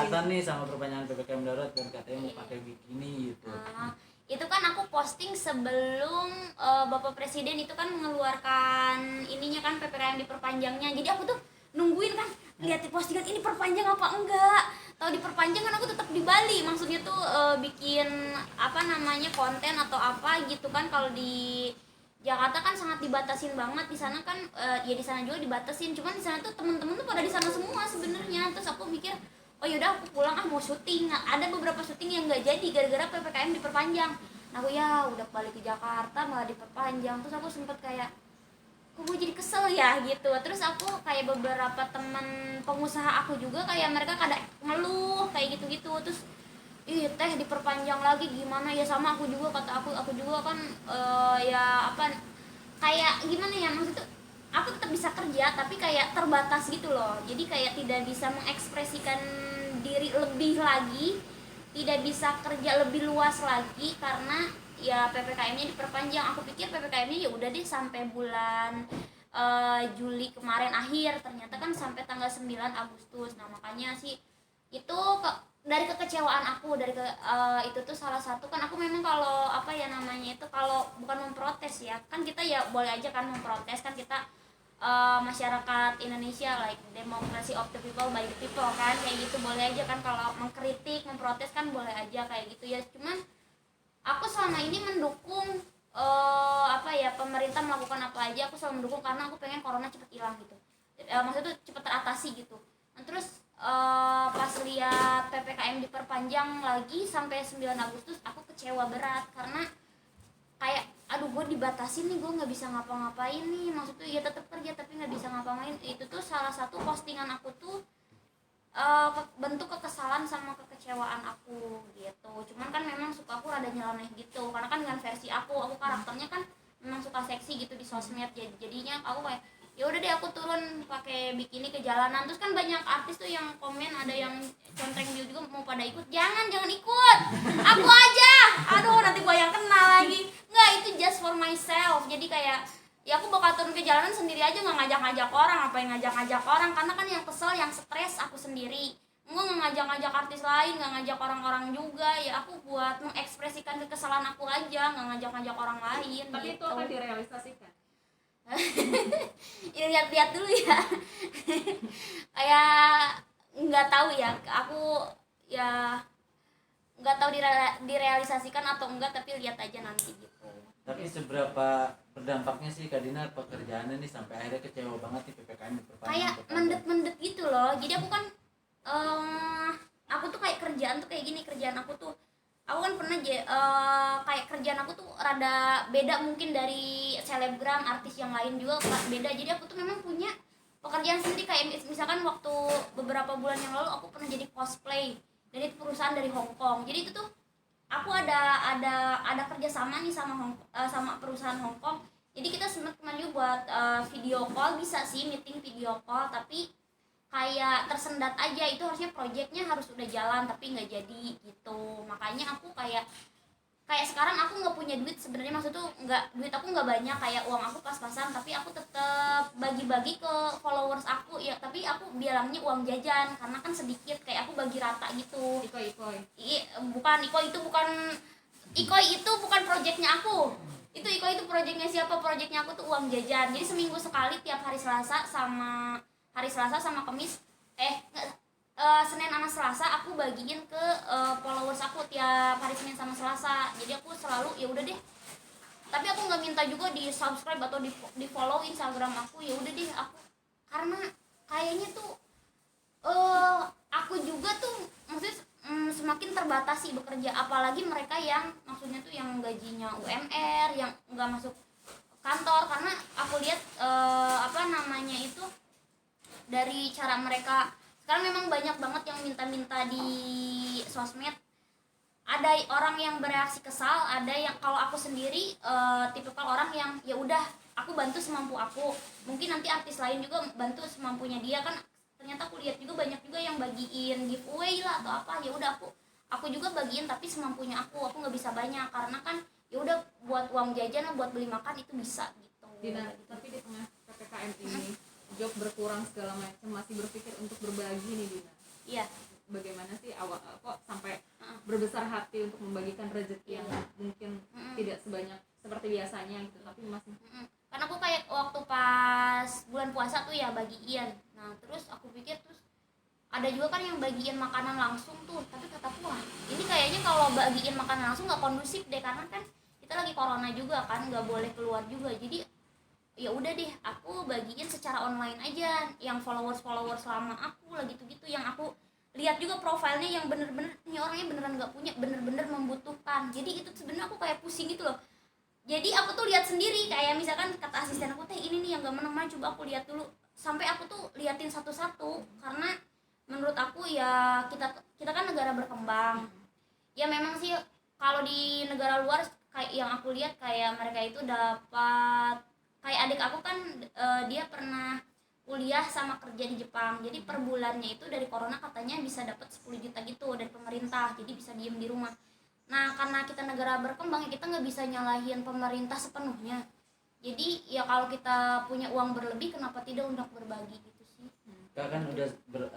keberatan nih sama perpanjangan PPKM darurat dan katanya mau pakai bikini gitu. Itu kan aku posting sebelum Bapak Presiden itu kan mengeluarkan ininya kan PPKM diperpanjangnya. Jadi aku tuh nungguin kan, lihat di postingan ini perpanjang apa enggak. Tahu diperpanjang kan aku tetap di Bali. Maksudnya tuh bikin apa namanya konten atau apa gitu kan. Kalau di Jakarta kan sangat dibatasin banget, di sana kan ya di sana juga dibatasin, cuman di sana tuh temen-temen tuh pada di sana semua sebenarnya. Terus aku mikir, oh yaudah aku pulang mau syuting. Nah, ada beberapa syuting yang nggak jadi gara-gara PPKM diperpanjang. Nah, aku ya udah balik ke Jakarta malah diperpanjang. Terus aku sempet kayak, kok gue jadi kesel ya gitu. Terus aku kayak beberapa teman pengusaha aku juga kayak mereka kadang ngeluh kayak gitu-gitu. Terus ih teh diperpanjang lagi gimana ya, sama aku juga, kata aku juga kan ya apa kayak gimana ya, maksudnya aku tetap bisa kerja tapi kayak terbatas gitu loh. Jadi kayak tidak bisa mengekspresikan diri lebih lagi, tidak bisa kerja lebih luas lagi karena ya PPKM-nya diperpanjang. Aku pikir PPKM-nya ya udah deh sampai bulan Juli kemarin akhir, ternyata kan sampai tanggal 9 Agustus. Nah makanya sih itu dari kekecewaan aku, itu tuh salah satu kan. Aku memang kalau apa ya namanya itu, kalau bukan memprotes ya kan, kita ya boleh aja kan memprotes kan, kita masyarakat Indonesia like democracy of the people by the people kan, kayak gitu boleh aja kan. Kalau mengkritik memprotes kan boleh aja kayak gitu ya. Cuman aku selama ini mendukung apa ya, pemerintah melakukan apa aja aku selalu mendukung karena aku pengen corona cepet hilang gitu. Maksudnya tuh cepet teratasi gitu. Nah, terus pas lihat PPKM diperpanjang lagi sampai 9 Agustus aku kecewa berat karena kayak aduh gue dibatasin nih, gue nggak bisa ngapa-ngapain nih. Maksudnya ya tetap kerja tapi nggak bisa ngapa-ngapain. Itu tuh salah satu postingan aku tuh bentuk kekesalan sama kekecewaan aku gitu. Cuman kan memang suka aku rada nyeleneh gitu karena kan dengan versi aku karakternya kan memang suka seksi gitu di sosmed. Jadinya aku kayak ya udah deh aku turun pakai bikini ke jalanan. Terus kan banyak artis tuh yang komen, ada yang conteng dia juga mau pada ikut. Jangan ikut, aku aja, aduh nanti gue yang kena lagi. Nggak, itu just for myself. Jadi kayak ya aku bakal turun ke jalanan sendiri aja, nggak ngajak-ngajak orang. Ngapain ngajak-ngajak orang, karena kan yang kesel yang stres aku sendiri. Gue nggak ngajak-ngajak artis lain, nggak ngajak orang-orang juga. Ya aku buat mengekspresikan kekesalan aku aja, nggak ngajak-ngajak orang lain. Tapi gitu. itu akan direalisasikan. Ya lihat-lihat dulu ya. Kayak nggak tahu ya, aku ya nggak tahu direalisasikan atau enggak, tapi lihat aja nanti gitu. Tapi seberapa berdampaknya sih Kak Dinar pekerjaannya nih sampai akhirnya kecewa banget nih PPKM diperpanjang? Kayak mendet-mendet gitu loh. Jadi aku kan aku tuh kayak kerjaan tuh kayak gini. Kerjaan aku tuh, aku kan pernah kayak kerjaan aku tuh rada beda mungkin dari selebgram, artis yang lain juga beda. Jadi aku tuh memang punya pekerjaan sendiri. Kayak misalkan waktu beberapa bulan yang lalu aku pernah jadi cosplay, dan itu perusahaan dari Hong Kong. Jadi itu tuh aku ada kerjasama nih sama perusahaan Hong Kong. Jadi kita sempat juga buat video call, bisa sih meeting video call, tapi kayak tersendat aja. Itu harusnya proyeknya harus udah jalan tapi nggak jadi gitu. Makanya aku kayak sekarang aku nggak punya duit sebenarnya. Maksud tuh duit aku nggak banyak, kayak uang aku pas-pasan, tapi aku tetap bagi-bagi ke followers aku ya. Tapi aku bilangnya uang jajan karena kan sedikit, kayak aku bagi rata gitu. Bukan Ikoi itu bukan proyeknya aku. Itu proyeknya siapa? Proyeknya aku tuh uang jajan. Jadi seminggu sekali, tiap hari Selasa sama Kamis, Senin sama Selasa aku bagiin ke followers aku tiap hari Senin sama Selasa. Jadi aku selalu ya udah deh. Tapi aku nggak minta juga di subscribe atau di follow Instagram aku. Ya udah deh aku, karena kayaknya tuh aku juga tuh maksudnya semakin terbatasi bekerja. Apalagi mereka yang maksudnya tuh yang gajinya UMR, yang nggak masuk kantor. Karena aku lihat dari cara mereka sekarang memang banyak banget yang minta-minta di sosmed. Ada orang yang bereaksi kesal, ada yang, kalau aku sendiri tipikal orang yang ya udah aku bantu semampu aku. Mungkin nanti artis lain juga bantu semampunya dia kan. Ternyata aku lihat juga banyak juga yang bagiin giveaway lah atau apa. Ya udah aku juga bagiin tapi semampunya aku nggak bisa banyak karena kan ya udah buat uang jajan, buat beli makan itu bisa gitu. Dina, tapi di tengah PPKM ini job berkurang segala macam, masih berpikir untuk berbagi nih Dina? Iya. bagaimana sih awal kok sampai berbesar hati untuk membagikan rezeki yang mungkin tidak sebanyak seperti biasanya gitu, tapi masih Karena aku kayak waktu pas bulan puasa tuh ya bagiin. Nah terus aku pikir terus ada juga kan yang bagiin makanan langsung tuh, tapi kataku wah ini kayaknya kalau bagiin makanan langsung nggak kondusif deh, karena kan kita lagi corona juga kan, nggak boleh keluar juga. Jadi ya udah deh aku bagiin secara online aja yang followers lama aku lah gitu-gitu, yang aku lihat juga profilnya yang bener-bener ini orangnya beneran nggak punya, bener-bener membutuhkan. Jadi itu sebenarnya aku kayak pusing gitu loh. Jadi aku tuh lihat sendiri, kayak misalkan kata asisten aku teh ini nih yang gak menang, coba aku lihat dulu, sampai aku tuh liatin satu-satu. Karena menurut aku ya kita kan negara berkembang ya, memang sih kalau di negara luar kayak yang aku lihat kayak mereka itu dapat, kayak adik aku kan dia pernah kuliah sama kerja di Jepang, jadi per bulannya itu dari corona katanya bisa dapat 10 juta gitu dari pemerintah, jadi bisa diem di rumah. Nah karena kita negara berkembang ya kita nggak bisa nyalahin pemerintah sepenuhnya, jadi ya kalau kita punya uang berlebih kenapa tidak untuk berbagi gitu sih. Kak kan udah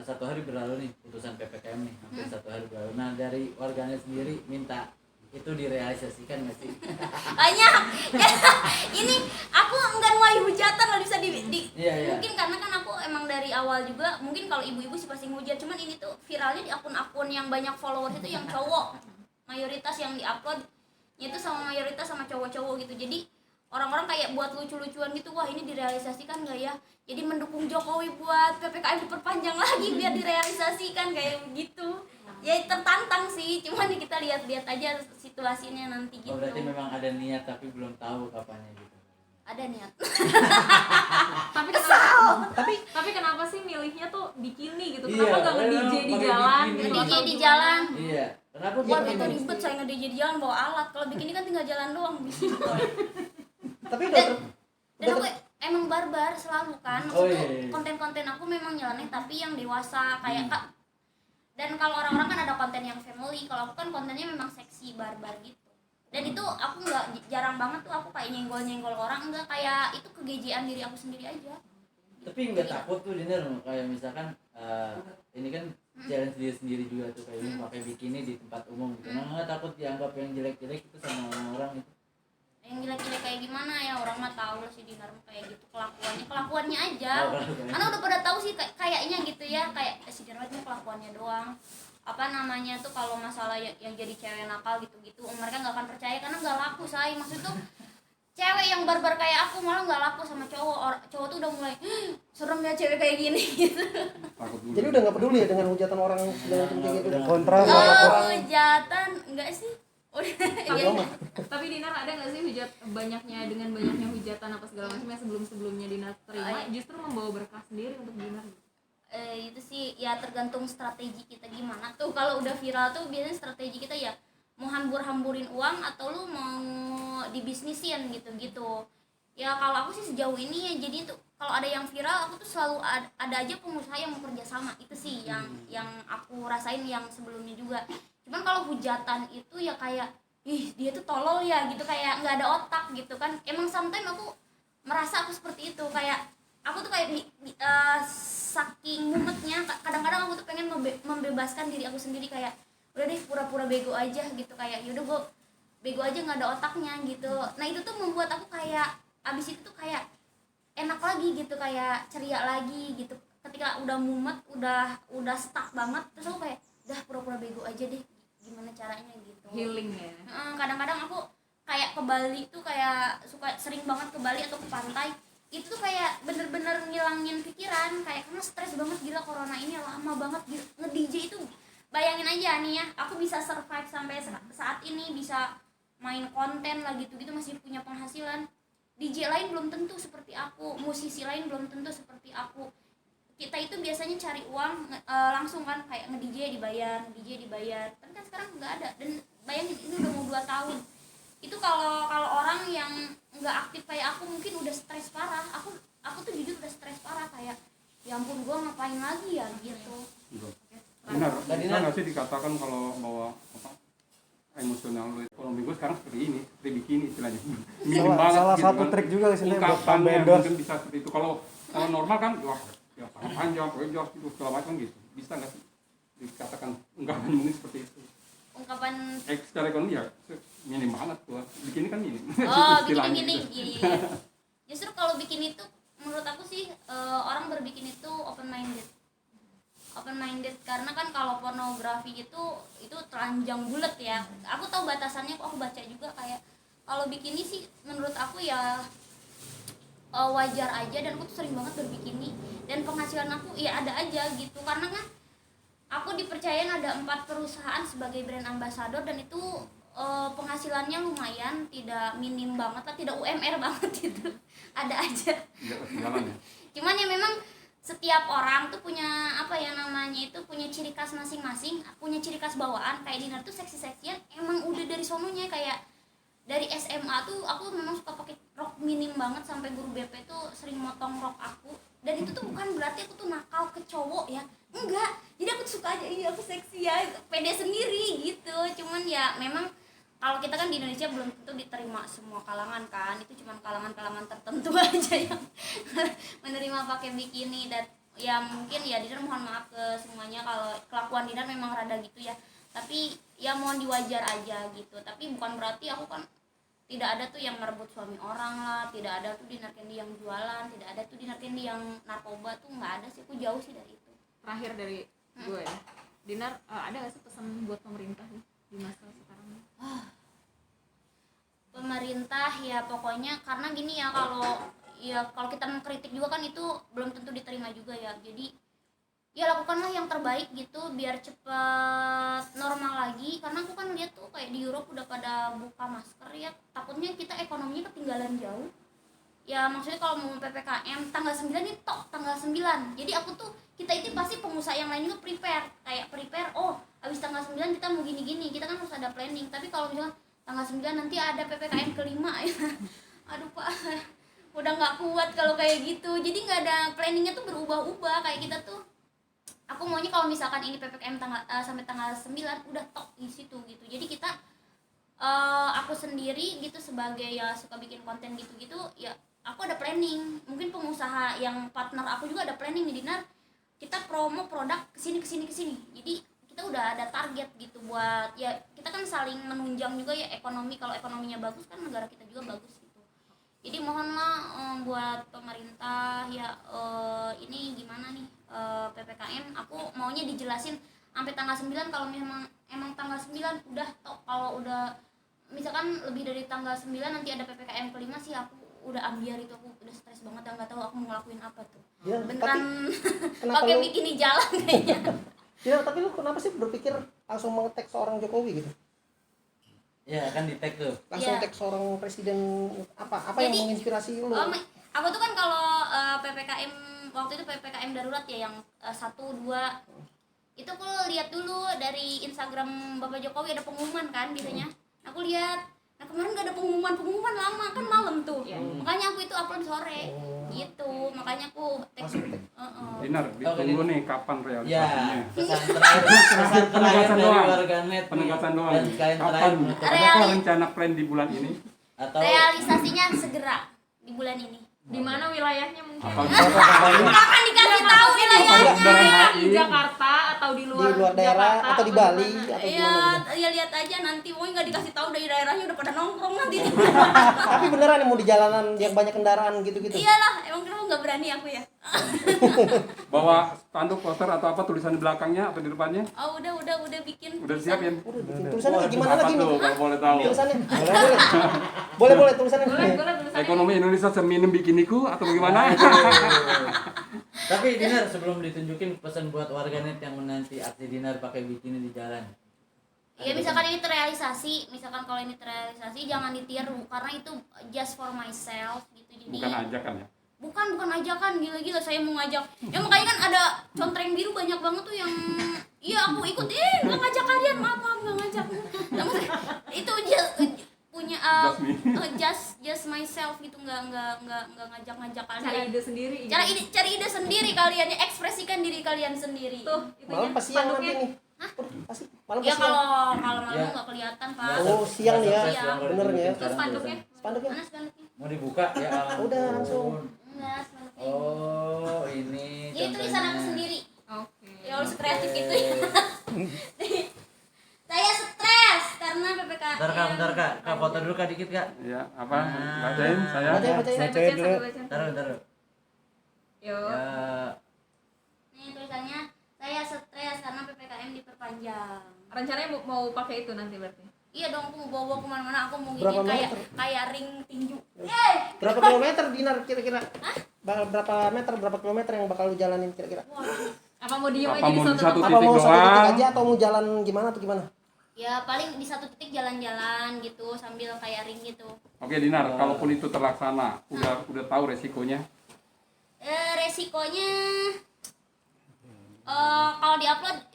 satu hari berlalu nih putusan PPKM nih, hampir satu hari berlalu. Nah dari warganet sendiri minta itu direalisasikan nggak sih? Banyak ini aku enggak nuai hujatan loh, bisa Iya. mungkin karena kan aku emang dari awal juga, mungkin kalau ibu-ibu sih pasti ngehujat, cuman ini tuh viralnya di akun-akun yang banyak followers itu yang cowok, mayoritas yang diupload itu sama mayoritas sama cowok-cowok gitu. Jadi orang-orang kayak buat lucu-lucuan gitu, wah ini direalisasikan nggak ya, jadi mendukung Jokowi buat PPKM diperpanjang lagi biar direalisasikan kayak begitu. Ya tertantang sih, cuman kita lihat-lihat aja situasinya nanti gitu. Oh berarti memang ada niat tapi belum tahu kapannya gitu. Ada niat. tapi kenapa sih milihnya tuh bikini gitu? Iya, Kenapa nggak nge-DJ di pakai jalan bikini. gitu? Nge-DJ atau di gimana? jalan. Iya. Kenapa Wah dia kita memang- ribet saya nge-DJ di jalan bawa alat, kalau bikin ini kan tinggal jalan doang. Tapi Dan aku emang barbar selalu kan, Oh, maksudnya iya. konten-konten aku memang nyeleneh tapi yang dewasa kayak kak. Dan kalau orang-orang kan ada konten yang family, kalau aku kan kontennya memang seksi barbar gitu. Dan itu aku nggak, jarang banget tuh aku kayak nyenggol-nyenggol orang, enggak, kayak itu kegejian diri aku sendiri aja. Tapi nggak takut tuh Diner, kayak misalkan ini kan jalan sendiri juga tuh kayak ini pakai bikini di tempat umum gitu. Nah, nggak takut dianggap yang jelek-jelek itu sama orang-orang itu. Yang jelek-jelek kayak gimana ya, orang mah tahu lah si Dinar mah kayak gitu kelakuannya aja. Oh, kelakuannya. Karena udah pada tahu sih kayaknya gitu ya, kayak si Dinar mah kelakuannya doang. Apa namanya tuh kalau masalah yang jadi cewek nakal gitu-gitu mereka nggak akan percaya karena nggak laku say. Maksud tuh cewek yang barbar kayak aku malah nggak laku sama cowok. Cowok tuh udah mulai serem ya cewek kayak gini gitu. jadi udah nggak peduli ya dengan hujatan orang dengan kayak gitu. Udah. Kontra Iya, malah iya. orang Hujatan enggak sih, udah ya, Tapi Dinar ada nggak sih dengan banyaknya hujatan apa segala macam yang sebelumnya Dinar terima justru membawa berkah sendiri untuk Dinar? itu sih ya tergantung strategi kita gimana tuh. Kalau udah viral tuh biasanya strategi kita ya mau hamburin uang atau lu mau dibisnisin gitu-gitu. Ya kalau aku sih sejauh ini ya, jadi tuh kalau ada yang viral aku tuh selalu ada aja pengusaha yang mau kerja sama. Itu sih yang aku rasain yang sebelumnya juga. Cuman kalau hujatan itu ya kayak ih dia tuh tolol ya gitu, kayak nggak ada otak gitu kan. Emang sometimes aku merasa aku seperti itu, kayak aku tuh kayak saking mumetnya kadang-kadang aku tuh pengen membebaskan diri aku sendiri, kayak udah deh pura-pura bego aja gitu, kayak yaudah gue bego aja nggak ada otaknya gitu. Nah itu tuh membuat aku kayak abis itu tuh kayak enak lagi gitu, kayak ceria lagi gitu. Ketika udah mumet, udah stuck banget, terus aku kayak udah pura-pura bego aja deh, gimana caranya gitu. Healing ya. Kadang-kadang aku kayak ke Bali tuh kayak suka sering banget ke Bali atau ke pantai, itu tuh kayak bener-bener ngilangin pikiran, kayak karena stres banget, gila corona ini lama banget nge-DJ itu. Bayangin aja nih ya, aku bisa survive sampai saat ini, bisa main konten lah gitu-gitu, masih punya penghasilan. DJ lain belum tentu seperti aku, musisi lain belum tentu seperti aku. Kita itu biasanya cari uang langsung kan, kayak nge-DJ dibayar. Tapi kan sekarang nggak ada. Dan bayangin ini udah mau 2 tahun. Itu kalau orang yang nggak aktif kayak aku mungkin udah stres parah. Aku tuh jujur udah stres parah, kayak ya ampun gue ngapain lagi ya gitu. Benar, bisa nggak sih dikatakan kalau bahwa emosional lu ekonomi gue sekarang seperti ini, seperti bikini istilahnya, minim banget salah gitu satu kan. trik juga sih buat Ungkapannya vendor. mungkin bisa seperti itu. Kalau normal kan wah ya tangan panjang, pakai jas gitu segala macam gitu, bisa nggak sih? dikatakan ungkapan mungkin seperti itu. Ungkapan Secara ekonomi ya minim banget gua. Bikini kan minim. oh Istilahnya bikini gitu. iya. Justru kalau bikin itu menurut aku sih orang berbikin itu open minded karena kan kalau pornografi itu telanjang bulat ya. Aku tahu batasannya, kok aku baca juga kayak kalau bikini sih menurut aku ya wajar aja, dan aku tuh sering banget berbikini dan penghasilan aku ya ada aja gitu karena kan aku dipercayain ada 4 perusahaan sebagai brand ambassador, dan itu penghasilannya lumayan, tidak minim banget lah, tidak UMR banget gitu. Ada aja. Tidak ketinggalan ya. Cuman ya memang setiap orang tuh punya apa ya namanya itu, punya ciri khas masing-masing, punya ciri khas bawaan. Kayak Dinar tuh seksi-seksian emang udah dari sononya, kayak dari SMA tuh aku memang suka pakai rok minim banget sampai guru BP tuh sering motong rok aku. Dan itu tuh bukan berarti aku tuh nakal ke cowok ya, enggak. Jadi aku suka aja, iya aku seksi ya, pede sendiri gitu. Cuman ya memang kalau kita kan di Indonesia belum tentu diterima semua kalangan kan, itu cuma kalangan-kalangan tertentu aja yang menerima pakai bikini. Dan ya mungkin ya Dinar mohon maaf ke semuanya kalau kelakuan Dinar memang rada gitu ya, tapi ya mohon diwajar aja gitu. Tapi bukan berarti aku kan tidak ada tuh yang merebut suami orang lah, tidak ada tuh Dinar Candy yang jualan, tidak ada tuh Dinar Candy yang narkoba, tuh nggak ada sih, aku jauh sih dari itu. Terakhir dari gue ya, Dinar, ada nggak sih pesan buat pemerintah nih di masa sekarang? Pemerintah ya pokoknya, karena gini ya, kalau kita mengkritik juga kan itu belum tentu diterima juga ya. Jadi ya lakukanlah yang terbaik gitu biar cepat normal lagi. Karena aku kan lihat tuh kayak di Europe udah pada buka masker ya, takutnya kita ekonominya ketinggalan jauh. Ya maksudnya kalau mau PPKM tanggal 9 ini tanggal 9. Jadi aku tuh, kita itu pasti pengusaha yang lain juga prepare, oh habis tanggal 9 kita mau gini-gini, kita kan harus ada planning. Tapi kalau misalnya tanggal 9 nanti ada PPKM kelima ya, aduh Pak, udah nggak kuat kalau kayak gitu. Jadi nggak ada planningnya tuh, berubah-ubah kayak kita tuh. Aku maunya kalau misalkan ini PPKM sampai tanggal 9 udah di situ gitu. Jadi kita aku sendiri gitu sebagai ya suka bikin konten gitu-gitu ya, aku ada planning. Mungkin pengusaha yang partner aku juga ada planning nih, Dinar, kita promo produk kesini. Jadi kita udah ada target gitu buat ya, kita kan saling menunjang juga ya ekonomi. Kalau ekonominya bagus kan negara kita juga bagus gitu. Jadi mohonlah buat pemerintah ya, ini gimana nih PPKM, aku maunya dijelasin sampai tanggal 9. Kalau emang tanggal 9 udah kalau udah misalkan lebih dari tanggal 9 nanti ada PPKM kelima sih, aku udah ambiar itu, aku udah stres banget dan nggak tahu aku mau ngelakuin apa tuh. Ya, Beneran kenapa pakai lu- bikini jalan kayaknya. Ya, tapi lu kenapa sih berpikir langsung nge-tag seorang Jokowi gitu? Ya kan di tag tuh. Langsung Iya. tag seorang presiden, apa yang Jadi, menginspirasi lu? Aku tuh kan kalau PPKM waktu itu PPKM darurat ya yang 1, 2 itu aku lihat dulu dari Instagram Bapak Jokowi ada pengumuman kan biasanya. Aku lihat, nah kemarin nggak ada pengumuman lama kan, malam tuh. Iya. Makanya aku itu upload sore gitu, makanya aku tag. Dinar, ditunggu nih kapan Ya, realisasinya. pesan terakhir Penegasan dari doang. warganet nih. Penegasan doang. Dan sekalian Kapan? terakhir menutup. Adakah rencana plan di bulan ini? Atau Realisasinya segera di bulan ini. Di mana wilayahnya mungkin? Apa Akan dikasih tahu wilayahnya. Bundaran Di HI? Jakarta atau di luar, Di luar daerah Jakarta, atau di Bali gimana? atau Iya, gimana? ya lihat aja nanti. Mau nggak dikasih tahu dari daerahnya udah pada nongkrong nanti. Tapi beneran yang mau di jalanan yang banyak kendaraan gitu-gitu? Iyalah, emang kenapa nggak berani aku ya? Bawa spanduk, poster atau apa tulisan di belakangnya atau di depannya? Oh udah bikin. Udah siap ya? Udah bikin tulisannya kayak gimana Apa lagi nih? tuh kalau boleh tahu? Tulisannya boleh tulisannya. Boleh tulisannya. Ekonomi Indonesia seminim bikiniku atau bagaimana? tapi Dinar, sebelum ditunjukin pesan buat warganet yang menanti aksi Dinar pakai bikini di jalan. Ya misalkan ini terrealisasi, misalkan kalau ini terrealisasi jangan ditiru karena itu just for myself gitu. Jadi Bukan ajakan ya? bukan ajakan, gila saya mau ngajak. Ya makanya kan ada contreng biru banyak banget tuh yang iya aku ikut, nggak ngajak kalian, maaf nggak ngajak. Nah, maksudnya, itu punya just myself gitu, nggak ngajak kalian. Cari ide sendiri. Cari ide sendiri kalian, ya ekspresikan diri kalian sendiri. Tuh, Malam itunya. pas siang nanti Spanduknya. nih. Pasti malam Ya pas siang. kalau malam Ya. nggak kelihatan Pak. Oh, siang nih ya. Bener ya. Terus spanduknya? Spanduknya Mana spanduknya? Mau dibuka ya ampun. Udah, langsung. Enggak, spanduknya. Oh, ini Jadi tulisan aku sendiri. Oke. Ya harus kreatif gitu ya. bentar kak, foto dulu kak dikit kak. Ya, apa? Bacain saya. Bacain. Saya baca sambil baca. Bentar. Yuk. Ya, Nih tulisannya, saya stres karena PPKM diperpanjang. Rencananya mau pakai itu nanti berarti. Iya dong, aku mau bawa kemana-mana, aku mau Berapa gini meter? kayak ring tinju. Berapa kilometer Dinar kira-kira? Berapa kilometer yang bakal lu jalanin kira-kira? Apa mau diem Apa aja di mau di satu satu tempat? Apa mau satu titik doang. aja atau mau jalan gimana atau gimana? Ya paling di satu titik jalan-jalan gitu sambil kayak ring gitu. Oke Dinar, kalaupun itu terlaksana, udah tahu resikonya. Resikonya kalau diupload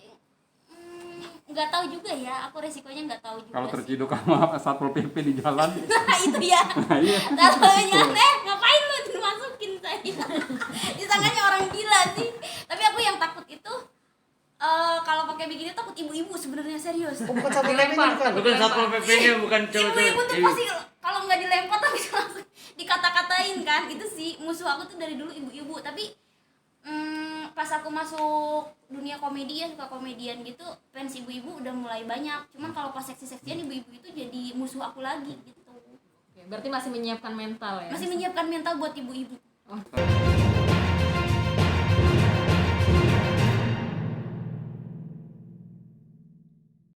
nggak tahu juga ya, aku resikonya nggak tahu juga. Kalau sih. terciduk sama Satpol PP di jalan. Nah itu dia. Iya. Tahunya ngapain lu dimasukin saya? Disangkanya orang gila sih. Tapi aku yang takut itu kalau pakai begini takut ibu-ibu sebenarnya serius. Oh, bukan sampai PP Dilempar. bukan. bukan Satpol PP-nya, bukan cowok-cowok. Ibu-ibu tuh pasti kalau nggak dilempar tapi langsung dikata-katain kan. Itu sih musuh aku tuh dari dulu ibu-ibu. Tapi pas aku masuk dunia komedi ya, suka komedian gitu, fans ibu-ibu udah mulai banyak. Cuman kalau pas seksi-seksian ibu-ibu itu jadi musuh aku lagi gitu. Oke, berarti masih menyiapkan mental ya. Masih menyiapkan mental buat ibu-ibu. Oh.